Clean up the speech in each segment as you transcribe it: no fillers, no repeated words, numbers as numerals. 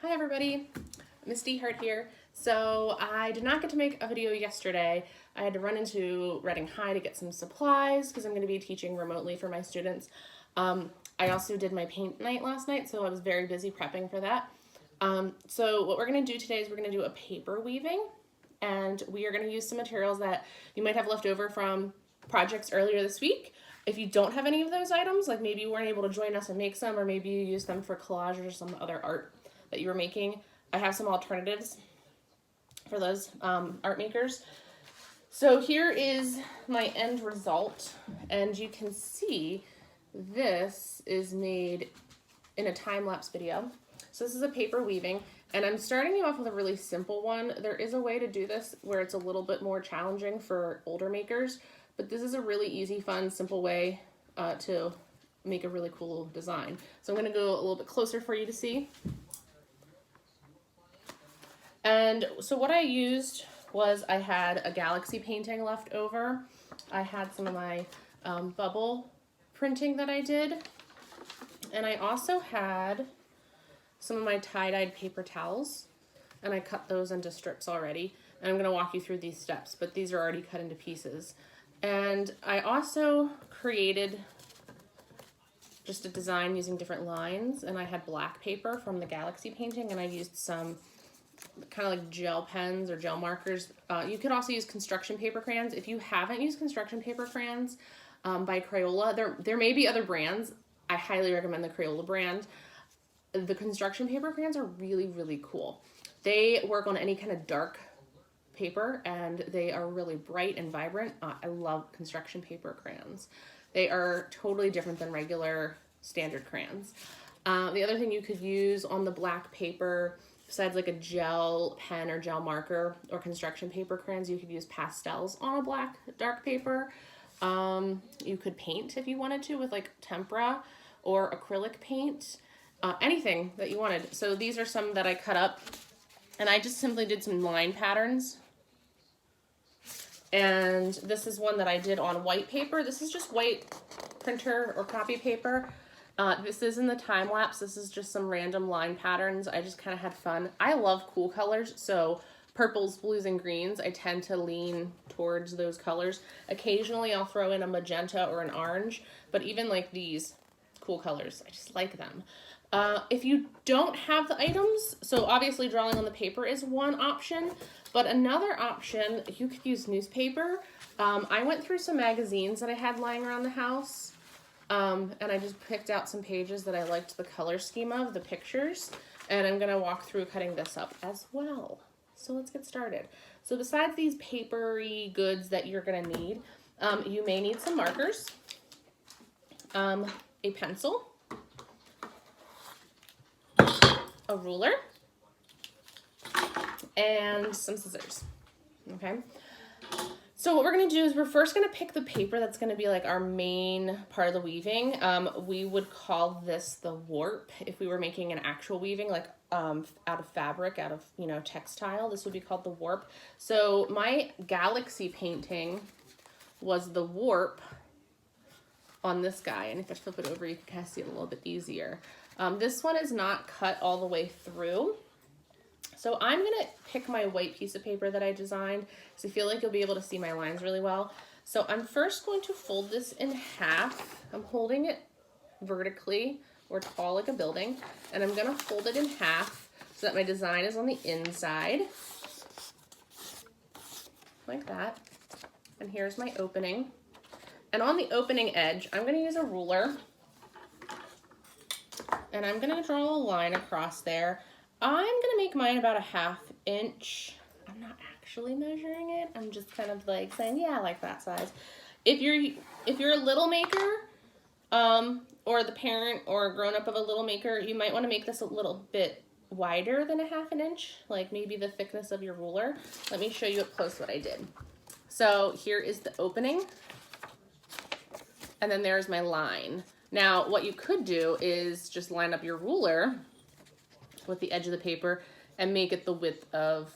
Hi everybody, Misty Hart here. So I did not get to make a video yesterday. I had to run into Reading High to get some supplies because I'm going to be teaching remotely for my students. I also did my paint night last night, so I was very busy prepping for that. So what we're going to do today is we're going to do a paper weaving, and we are going to use some materials that you might have left over from projects earlier this week. If you don't have any of those items, like maybe you weren't able to join us and make some, or maybe you used them for collage or some other art that you were making, I have some alternatives for those art makers. So here is my end result, and you can see this is made in a time-lapse video. So this is a paper weaving, and I'm starting you off with a really simple one. There is a way to do this where it's a little bit more challenging for older makers, but this is a really easy, fun, simple way to make a really cool design. So I'm going to go a little bit closer for you to see. And so what I used was I had a galaxy painting left over. I had some of my bubble printing that I did. And I also had some of my tie-dyed paper towels. And I cut those into strips already. And I'm going to walk you through these steps, but these are already cut into pieces. And I also created just a design using different lines. And I had black paper from the galaxy painting, and I used some kind of like gel pens or gel markers. You could also use construction paper crayons. If you haven't used construction paper crayons by Crayola, there may be other brands. I highly recommend the Crayola brand. The construction paper crayons are really, really cool. They work on any kind of dark paper, and they are really bright and vibrant. I love construction paper crayons. They are totally different than regular standard crayons. The other thing you could use on the black paper, besides like a gel pen or gel marker or construction paper crayons, you could use pastels on a black dark paper. You could paint if you wanted to with like tempera or acrylic paint, anything that you wanted. So these are some that I cut up, and I just simply did some line patterns. And this is one that I did on white paper. This is just white printer or copy paper. This is in the time lapse. This is just some random line patterns. I just kind of had fun. I love cool colors, so purples, blues, and greens, I tend to lean towards those colors. Occasionally I'll throw in a magenta or an orange, but even like these cool colors, I just like them. If you don't have the items, so obviously drawing on the paper is one option, but another option, you could use newspaper. I went through some magazines that I had lying around the house. And I just picked out some pages that I liked the color scheme of, the pictures, and I'm going to walk through cutting this up as well. So let's get started. So besides these papery goods that you're going to need, you may need some markers, a pencil, a ruler, and some scissors. Okay. So what we're going to do is we're first going to pick the paper that's going to be like our main part of the weaving. We would call this the warp if we were making an actual weaving, like out of fabric, out of, textile. This would be called the warp. So my galaxy painting was the warp on this guy. And if I flip it over, you can kind of see it a little bit easier. This one is not cut all the way through. So I'm going to pick my white piece of paper that I designed, because I feel like you'll be able to see my lines really well. So I'm first going to fold this in half. I'm holding it vertically or tall like a building, and I'm going to fold it in half so that my design is on the inside, like that. And here's my opening. And on the opening edge, I'm going to use a ruler, and I'm going to draw a line across there. I'm going to make mine about a 1/2 inch. I'm not actually measuring it. I'm just kind of like saying, yeah, I like that size. If you're a little maker, or the parent or grown up of a little maker, you might want to make this a little bit wider than a 1/2 inch, like maybe the thickness of your ruler. Let me show you up close what I did. So here is the opening, and then there's my line. Now, what you could do is just line up your ruler with the edge of the paper and make it the width of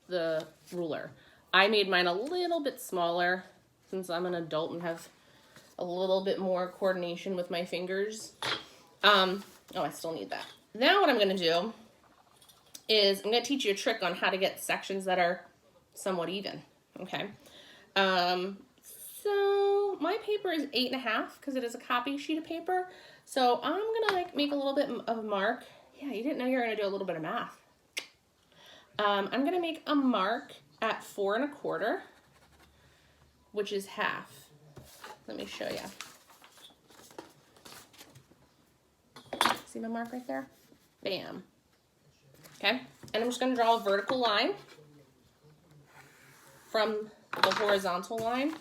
the ruler. I made mine a little bit smaller since I'm an adult and have a little bit more coordination with my fingers. Oh, I still need that. Now what I'm gonna do is I'm going to teach you a trick on how to get sections that are somewhat even, okay? So my paper is 8.5 because it is a copy sheet of paper. So I'm going to like make a little bit of a mark. Yeah, you didn't know you were going to do a little bit of math. I'm going to make a mark at 4.25, which is half. Let me show you. See my mark right there? Bam. Okay, and I'm just going to draw a vertical line from the horizontal line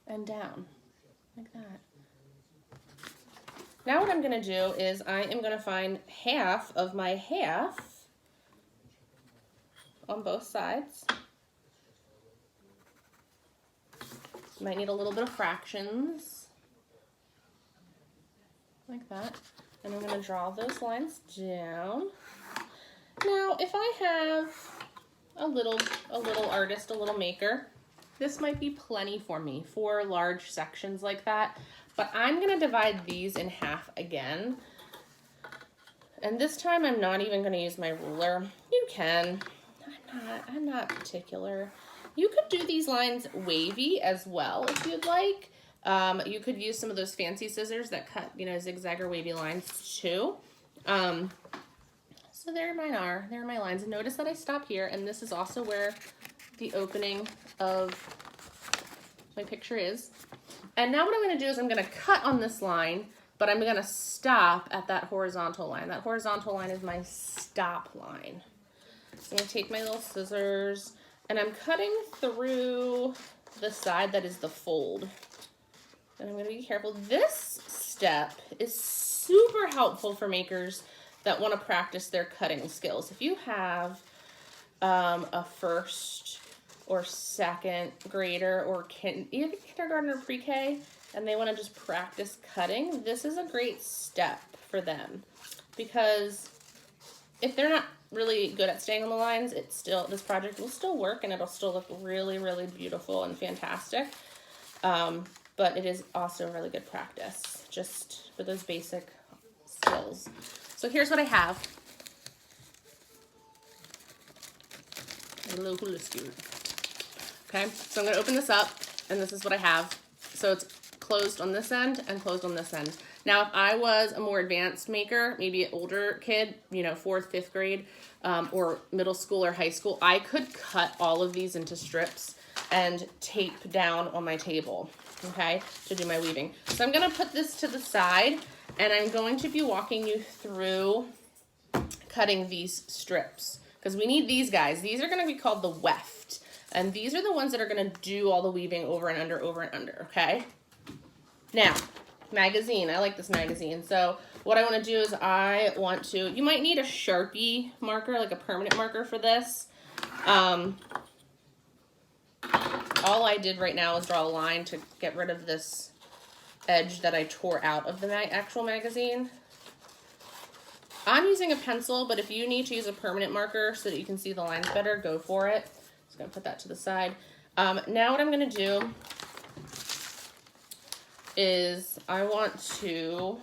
and down, like that. Now what I'm going to do is I am going to find half of my half on both sides. Might need a little bit of fractions, like that. And I'm going to draw those lines down. Now, if I have a little artist, a little maker, this might be plenty for me for large sections like that. But I'm going to divide these in half again. And this time I'm not even going to use my ruler. You can. I'm not particular. You could do these lines wavy as well if you'd like. You could use some of those fancy scissors that cut, you know, zigzag or wavy lines too. So there mine are. There are my lines. And notice that I stop here, and this is also where the opening of my picture is. And now what I'm going to do is I'm going to cut on this line, but I'm going to stop at that horizontal line. That horizontal line is my stop line. So I'm going to take my little scissors, and I'm cutting through the side that is the fold. And I'm going to be careful. This step is super helpful for makers that want to practice their cutting skills. If you have a first or second grader or even kindergarten or pre-K and they want to just practice cutting, this is a great step for them, because if they're not really good at staying on the lines, this project will still work and it'll still look really, really beautiful and fantastic. But it is also really good practice just for those basic skills. So here's what I have. A little hula scoop. Okay, so I'm going to open this up, and this is what I have. So it's closed on this end and closed on this end. Now, if I was a more advanced maker, maybe an older kid, you know, 4th, 5th grade, or middle school or high school, I could cut all of these into strips and tape down on my table, okay, to do my weaving. So I'm going to put this to the side, and I'm going to be walking you through cutting these strips, because we need these guys. These are going to be called the weft, and these are the ones that are going to do all the weaving over and under, okay? Now, magazine. I like this magazine. So what I want to do is you might need a Sharpie marker, like a permanent marker for this. All I did right now is draw a line to get rid of this edge that I tore out of the actual magazine. I'm using a pencil, but if you need to use a permanent marker so that you can see the lines better, go for it. Just gonna put that to the side. Now what I'm gonna do is I want to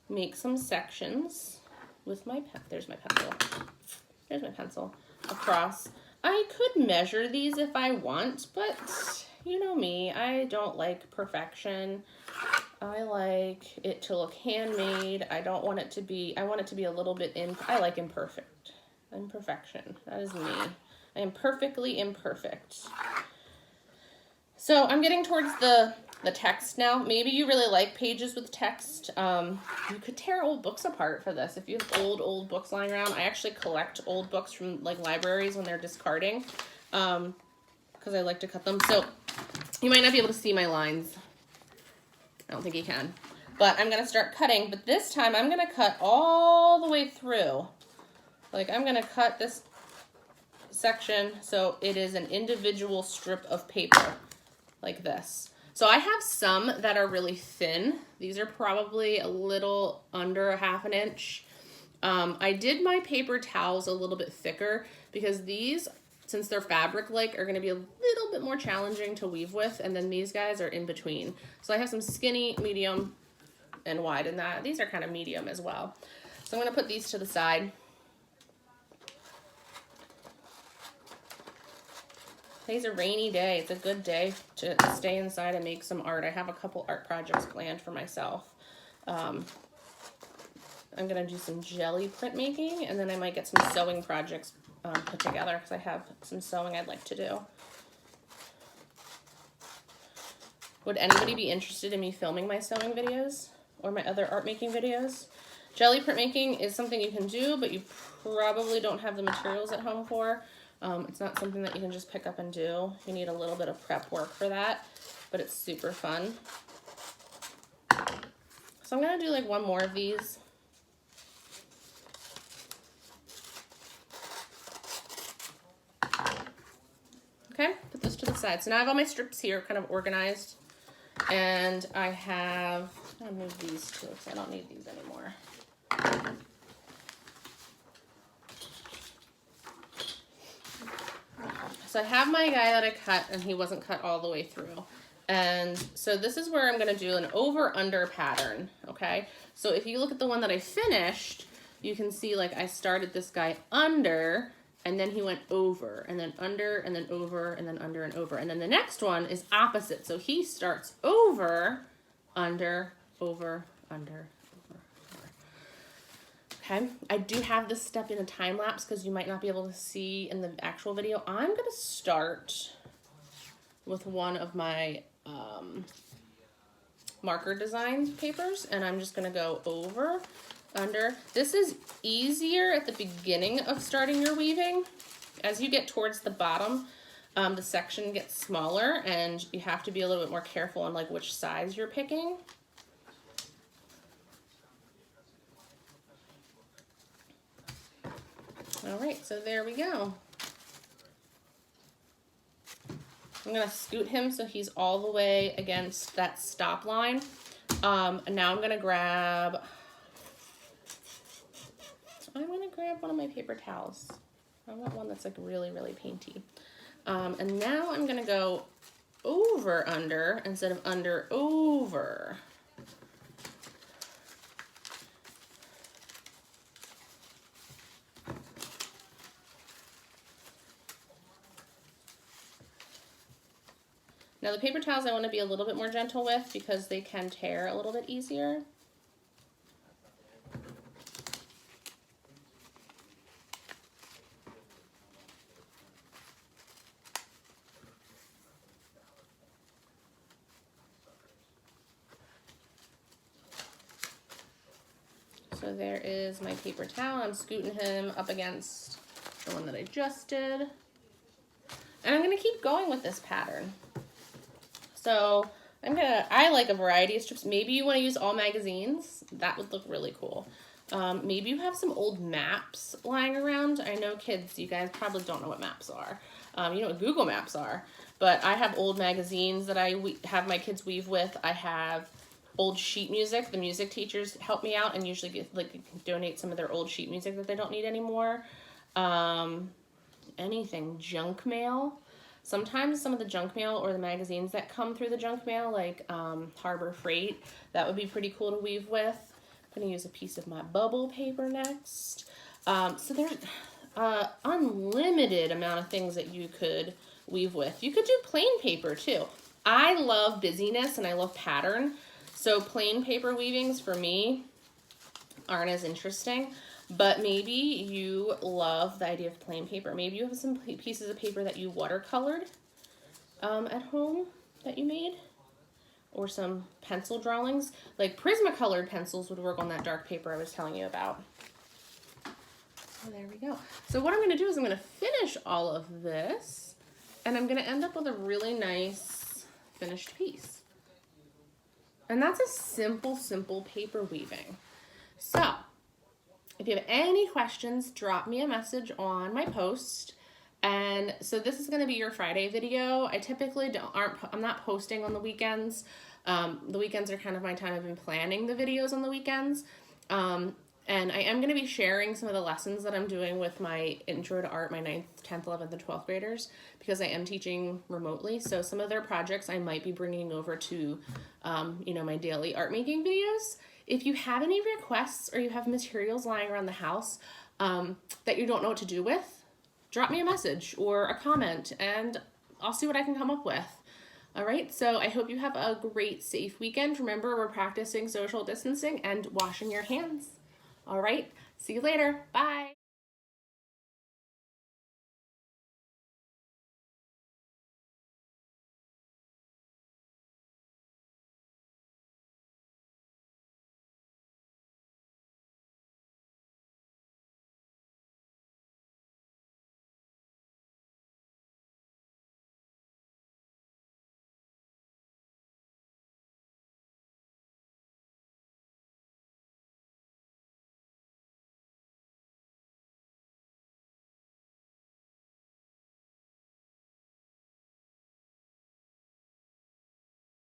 make some sections with my pen. There's my pencil. There's my pencil across. I could measure these if I want, but you know me, I don't like perfection. I like it to look handmade. I want it to be a little bit I like imperfection. That is me. I am perfectly imperfect. So I'm getting towards the text now. Maybe you really like pages with text. You could tear old books apart for this. If you have old books lying around, I actually collect old books from like libraries when they're discarding, because I like to cut them. So you might not be able to see my lines. I don't think you can. But I'm going to start cutting. But this time I'm going to cut all the way through. Like I'm going to cut this section so it is an individual strip of paper like this. So I have some that are really thin. These are probably a little under 1/2 inch. I did my paper towels a little bit thicker because these, since they're fabric-like, are going to be a little bit more challenging to weave with, and then these guys are in between. So I have some skinny, medium, and wide in that. These are kind of medium as well. So I'm gonna put these to the side. Today's a rainy day. It's a good day to stay inside and make some art. I have a couple art projects planned for myself. I'm gonna do some jelly printmaking, and then I might get some sewing projects put together because I have some sewing I'd like to do. Would anybody be interested in me filming my sewing videos or my other art making videos? Jelly printmaking is something you can do, but you probably don't have the materials at home for. It's not something that you can just pick up and do. You need a little bit of prep work for that, but it's super fun. So I'm gonna do like one more of these. Okay, put this to the side. So now I have all my strips here kind of organized. And I have, I'll move these too because I don't need these anymore. So I have my guy that I cut, and he wasn't cut all the way through. And so this is where I'm gonna do an over-under pattern, okay? So if you look at the one that I finished, you can see like I started this guy under, and then he went over, and then under, and then over, and then under and over. And then the next one is opposite. So he starts over, under, over, under, over. Okay, I do have this step in a time lapse because you might not be able to see in the actual video. I'm gonna start with one of my marker design papers, and I'm just gonna go over, under. This is easier at the beginning of starting your weaving. As you get towards the bottom, the section gets smaller, and you have to be a little bit more careful on like which size you're picking. All right, so there we go. I'm gonna scoot him so he's all the way against that stop line. And now I'm gonna grab one of my paper towels. I want one that's like really, really painty. And now I'm gonna go over, under, instead of under, over. Now the paper towels I want to be a little bit more gentle with because they can tear a little bit easier. So there is my paper towel. I'm scooting him up against the one that I just did. And I'm going to keep going with this pattern. So I like a variety of strips. Maybe you want to use all magazines. That would look really cool. Maybe you have some old maps lying around. I know kids, you guys probably don't know what maps are. You know what Google Maps are. But I have old magazines that I have my kids weave with. I have old sheet music. The music teachers help me out and usually donate some of their old sheet music that they don't need anymore. Anything. Junk mail. Sometimes some of the junk mail or the magazines that come through the junk mail, like Harbor Freight, that would be pretty cool to weave with. I'm going to use a piece of my bubble paper next. So there's an unlimited amount of things that you could weave with. You could do plain paper too. I love busyness and I love pattern. So plain paper weavings for me aren't as interesting. But maybe you love the idea of plain paper. Maybe you have some pieces of paper that you watercolored at home that you made. Or some pencil drawings. Like Prismacolored pencils would work on that dark paper I was telling you about. So there we go. So what I'm going to do is I'm going to finish all of this. And I'm going to end up with a really nice finished piece. And that's a simple, simple paper weaving. So if you have any questions, drop me a message on my post. And so this is going to be your Friday video. I typically I'm not posting on the weekends. The weekends are kind of my time. I've been planning the videos on the weekends. And I am going to be sharing some of the lessons that I'm doing with my Intro to Art, my 9th, 10th, 11th, and 12th graders, because I am teaching remotely. So some of their projects I might be bringing over to, you know, my daily art making videos. If you have any requests or you have materials lying around the house that you don't know what to do with, drop me a message or a comment and I'll see what I can come up with. All right, so I hope you have a great, safe weekend. Remember, we're practicing social distancing and washing your hands. All right, see you later. Bye.